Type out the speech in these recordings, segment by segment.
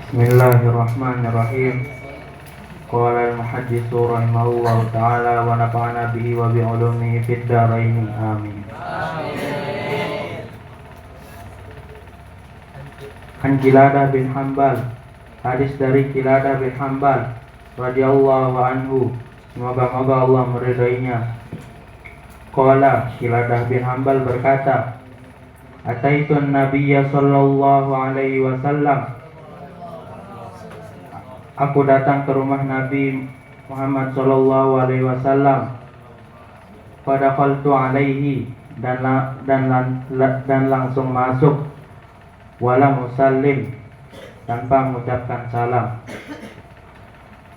Bismillahirrahmanirrahim. Qala al-muhaddits rahimahullahu ta'ala wa nafa'ana bihi wa bi 'ulumihi fid dharain. Amin. An Qiladah bin Hanbal. Hadis dari Qiladah bin Hanbal radhiyallahu anhu, semoga Allah meridainya. Qala, Qiladah bin Hanbal berkata, Ataitun Nabiyya sallallahu alaihi wasallam. Aku datang ke rumah Nabi Muhammad sallallahu alaihi wasallam. Fadakhaltu alaihi, dan langsung masuk. Wala musallim, tanpa mengucapkan salam.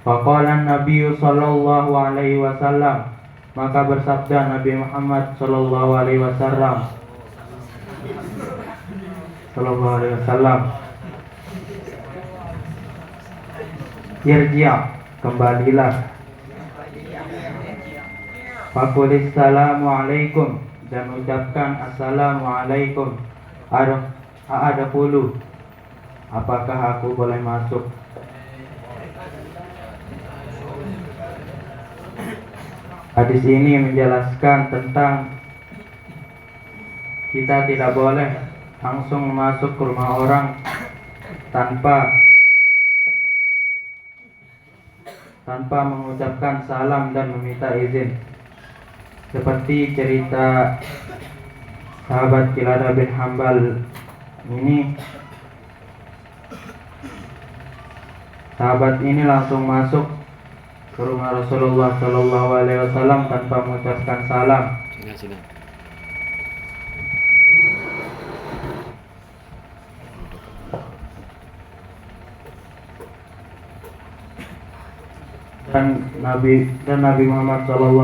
Faqala Nabi sallallahu alaihi wasallam, maka bersabda Nabi Muhammad sallallahu alaihi wasallam, Irji', kembalilah. Faqulis salamu alaikum, dan ucapkan assalamualaikum. Adkhulu, apakah aku boleh masuk? Hadis ini menjelaskan tentang kita tidak boleh langsung masuk ke rumah orang tanpa mengucapkan salam dan meminta izin. Seperti cerita sahabat Qiladah bin Hanbal ini, sahabat ini langsung masuk ke rumah Rasulullah sallallahu alaihi wasallam tanpa mengucapkan salam. Dan Nabi Muhammad SAW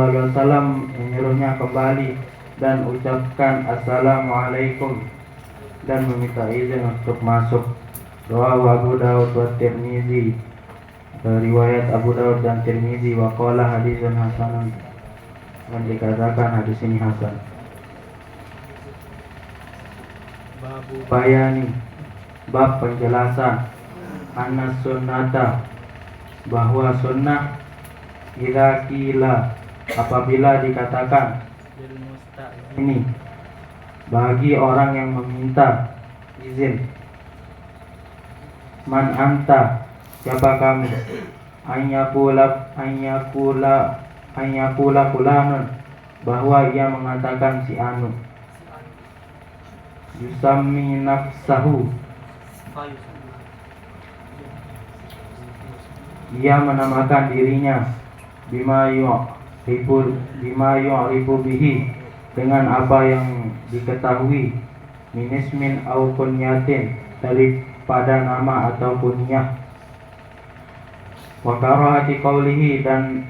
menyuruhnya kembali dan ucapkan assalamualaikum dan meminta izin untuk masuk. Rawahu Abu Daud wa Tirmizi, riwayat Abu Daud dan Tirmizi. Wa qala hadisun hasanun, dan dikatakan hadis ini hasan. Babu bayani, bab penjelasan. Anna sunnata, bahwa sunnah, idza qila, apabila dikatakan, ini bagi orang yang meminta izin. Man anta, siapa kamu? Anyakula fulanun, bahwa ia mengatakan si anu. Yusammi nafsahu, ia menamakan dirinya. Bima yu'rifu bihi, dengan apa yang diketahui. Minismin au kunyatin, daripada nama atau kunyah. Wa karahati qawlihi, dan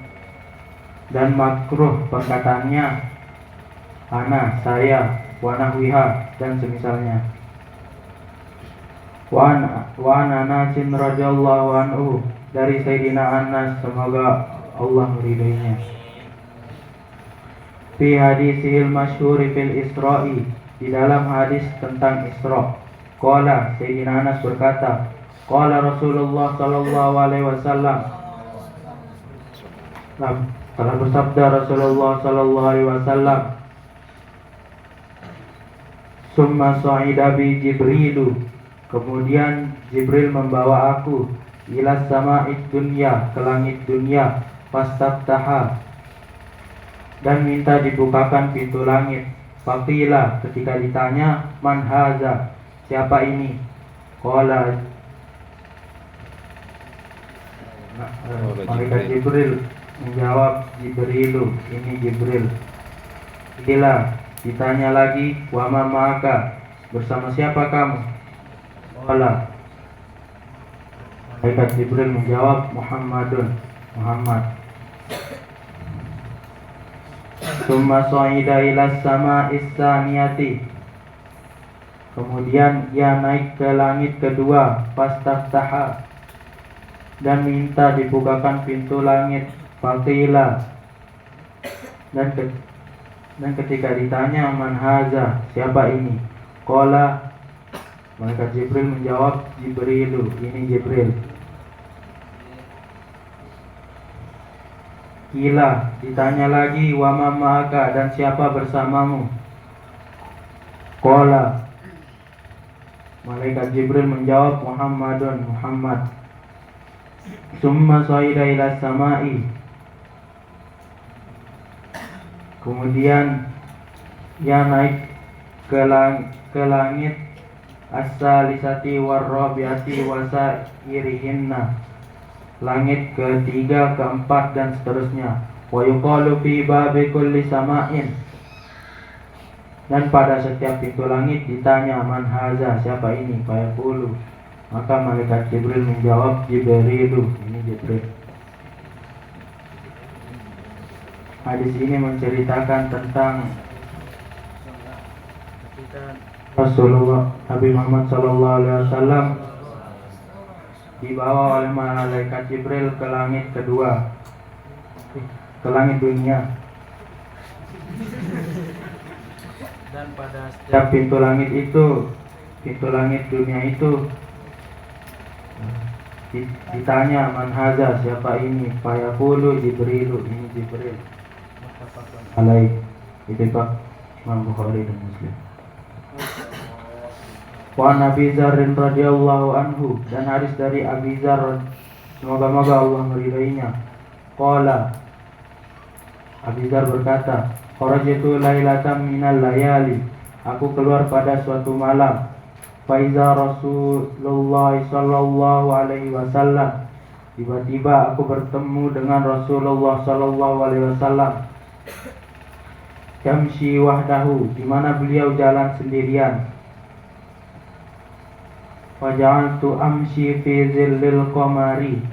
makruh perkataannya. Ana, saya. Wa nahwiha, dan semisalnya. Wa Anasin radhiyallahu anhu, dari Sayyidina Anas, semoga Allah meridainya. Fi hadisihil masyhur fil Isra'i, di dalam hadis tentang Isra. Qala, Sayyidina Anas berkata, qala Rasulullah sallallahu alaihi wasallam, telah bersabda Rasulullah sallallahu alaihi wasallam, summa sa'ida bi Jibrilu, kemudian Jibril membawa aku ila sama'id dunya, ke langit dunia. Fastaftaha, dan minta dibukakan pintu langit. Faqila, ketika ditanya, man haza, siapa ini? Qala, malaikat Jibril menjawab, Jibrilu, ini Jibril. Qila, ditanya lagi, wa ma ma'aka, bersama siapa kamu? Qala, malaikat Jibril menjawab, Muhammadun, Muhammad. Summa sa'ida ila sama'is saniyati, kemudian ia naik ke langit kedua. Fastaftaha, dan minta dibukakan pintu langit. Faqila, dan ketika ditanya, man haza, siapa ini? Qala, Malaikat Jibril menjawab, Jibrilu, ini Jibril. Kila, ditanya lagi, wa ma ma'aka, dan siapa bersamamu? Qala, Malaikat Jibril menjawab, Muhammadun, Muhammad. Summa saida ila samai. Kemudian ia naik ke langit as-salisati war-rabi'ati wasairihinna, langit ketiga, keempat, dan seterusnya. Wa yuqalu fi babi kulli sama'in, dan pada setiap pintu langit ditanya, man haza, siapa ini? Fayaqulu, maka malaikat Jibril menjawab, Jibrilu, ini Jibril. Hadis ini menceritakan tentang Rasulullah Nabi Muhammad SAW dibawa oleh malaikat Jibril ke langit kedua, ke langit dunia. Dan pada setiap pintu langit dunia itu ditanya, man haza, siapa ini? Fayaqulu Jibrilu, ini Jibril. Alaih, ittifaq Imam Bukhari dan Muslim. Wa Nabi Dzarrin radhiyallahu anhu, dan hadis dari Abi Dzar, semoga-moga Allah meridainya. Qala, Abi Dzar berkata, kharajtu lailatan minal layali, aku keluar pada suatu malam. Faiza Rasulullah sallallahu alaihi wasallam, tiba-tiba aku bertemu dengan Rasulullah sallallahu alaihi wasallam. Yamshi wahdahu, di mana beliau jalan sendirian. Faja'altu amshi fi zillil qamari,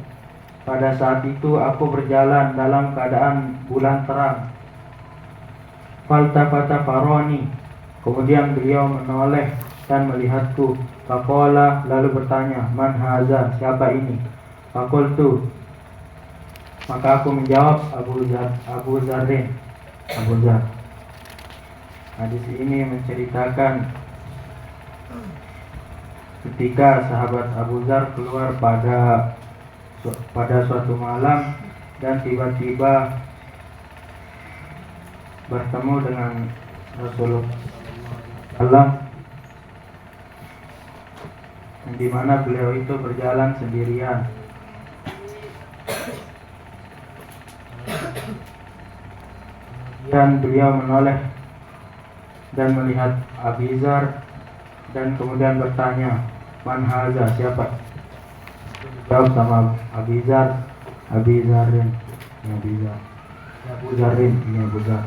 pada saat itu aku berjalan dalam keadaan bulan terang. Faltafata faroni, kemudian beliau menoleh dan melihatku. Faqala, lalu bertanya, man haza, siapa ini? Faqultu, maka aku menjawab, Abu Dzarrin, Abu Dzar. Hadis ini menceritakan ketika sahabat Abu Dzar keluar pada suatu malam dan tiba-tiba bertemu dengan Rasulullah Allah, di mana beliau itu berjalan sendirian. Dan beliau menoleh dan melihat Abi Dzar dan kemudian bertanya, man haza, siapa? Jawab sama Abi Dzar, Abi Dzarrin, Abi Dzar, Abu Dzarrin, ini Abu Dzar.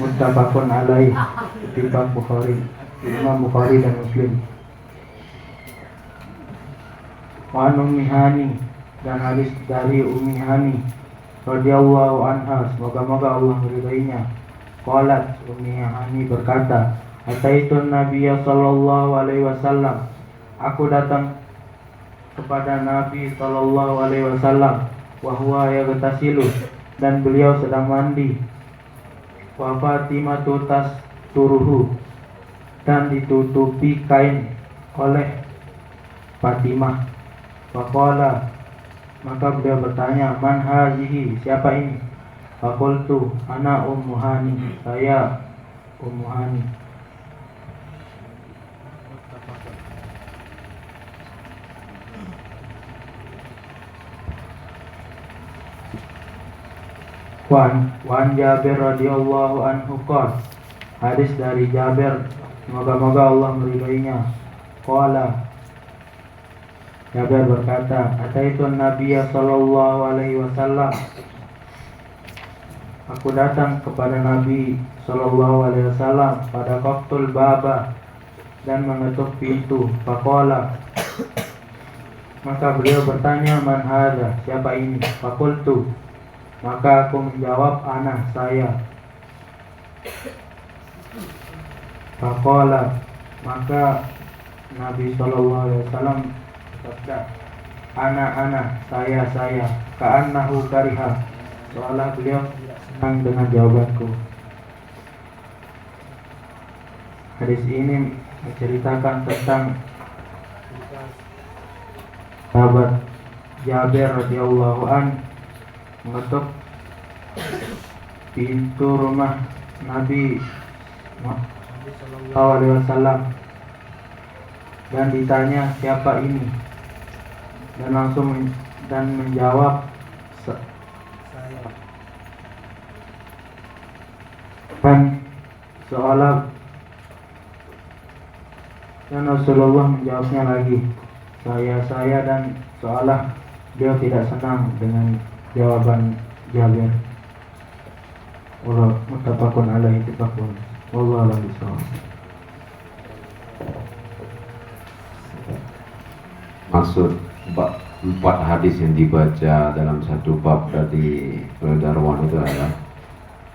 Muttafaqun alaih, ittifaq Bukhari, Imam Bukhari dan Muslim. Wa Ummi Hani, dan hadis dari Ummi Hani radhiyallahu anha, semoga-moga Allah meridainya. Qalat, Ummi Hani berkata, ataitun Nabiyya sallallahu alaihi wasallam, aku datang kepada Nabi sallallahu alaihi wasallam, wa huwa yaghtasilu, dan beliau sedang mandi. Wa Fatimatu tasturuhu, dan ditutupi kain oleh Fatimah. Faqala, maka beliau bertanya, man hazihi, siapa ini? Faqultu, ana Ummu Hani, saya Ummu Hani. Wan Jabir radhiyallahu anhu qala, hadis dari Jabir, semoga-moga Allah meridainya. Qala, Jabir berkata, ataitun Nabiyya sallallahu alaihi wasallam, aku datang kepada Nabi sallallahu alaihi wasallam pada waqtul baba, dan mengetuk pintu. Faqala, maka beliau bertanya, man hadza, siapa ini? Faqultu, maka aku menjawab, ana, saya. Faqala, maka Nabi sallallahu alaihi wasallam bersabda, ana, saya. Ka'annahu kariha, seolah beliau senang dengan jawabanku. Hadis ini menceritakan tentang sahabat Jabir radhiyallahu an mengetuk pintu rumah Nabi Sallallahu Alaihi Wasallam dan ditanya siapa ini, dan langsung menjawab saya. Dan Rasulullah menjawabnya lagi saya, dan seolah dia tidak senang dengan jawaban Jabir. Allah muttafaqun alaihi tafaqun. Wallahu a'lam bishawab. Maksud empat hadis yang dibaca dalam satu bab dari Darwan itu adalah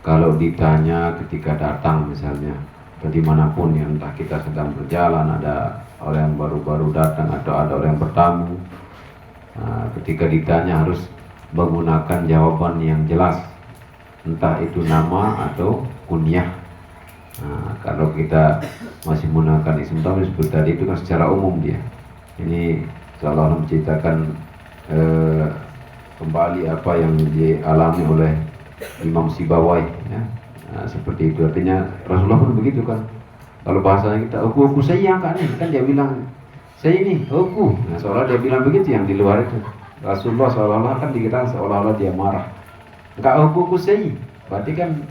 kalau ditanya ketika datang misalnya atau dimanapun yang entah kita sedang berjalan, ada orang yang baru-baru datang atau ada orang yang bertamu, ketika ditanya harus menggunakan jawaban yang jelas, entah itu nama atau kunyah. Kalau kita masih menggunakan isim tafdhil seperti tadi itu kan secara umum dia. Ini seolah-olah menceritakan kembali apa yang dialami oleh Imam Sibawai, ya. Seperti itu, artinya Rasulullah pun begitu kan. Kalau bahasanya kita, aku saya kan dia bilang saya ini aku. Nah, seolah dia bilang begitu yang di luar itu. Rasulullah seolah-olah kan dikatakan seolah-olah dia marah. Enggak aku saya. Berarti kan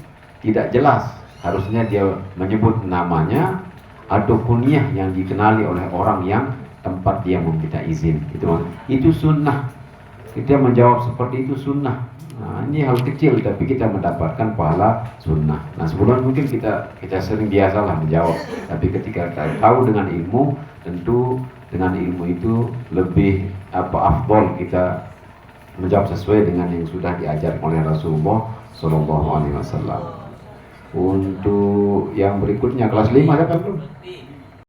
tidak jelas. Harusnya dia menyebut namanya atau kunyah yang dikenali oleh orang yang tempat dia meminta izin. Itu sunnah. Kita menjawab seperti itu sunnah. Nah, ini hal kecil tapi kita mendapatkan pahala sunnah. Nah, sebelum mungkin kita sering biasalah menjawab, tapi ketika kita tahu dengan ilmu, tentu dengan ilmu itu lebih afdol kita menjawab sesuai dengan yang sudah diajar oleh Rasulullah Shallallahu Alaihi Wasallam. Untuk yang berikutnya kelas 5 siapa belum?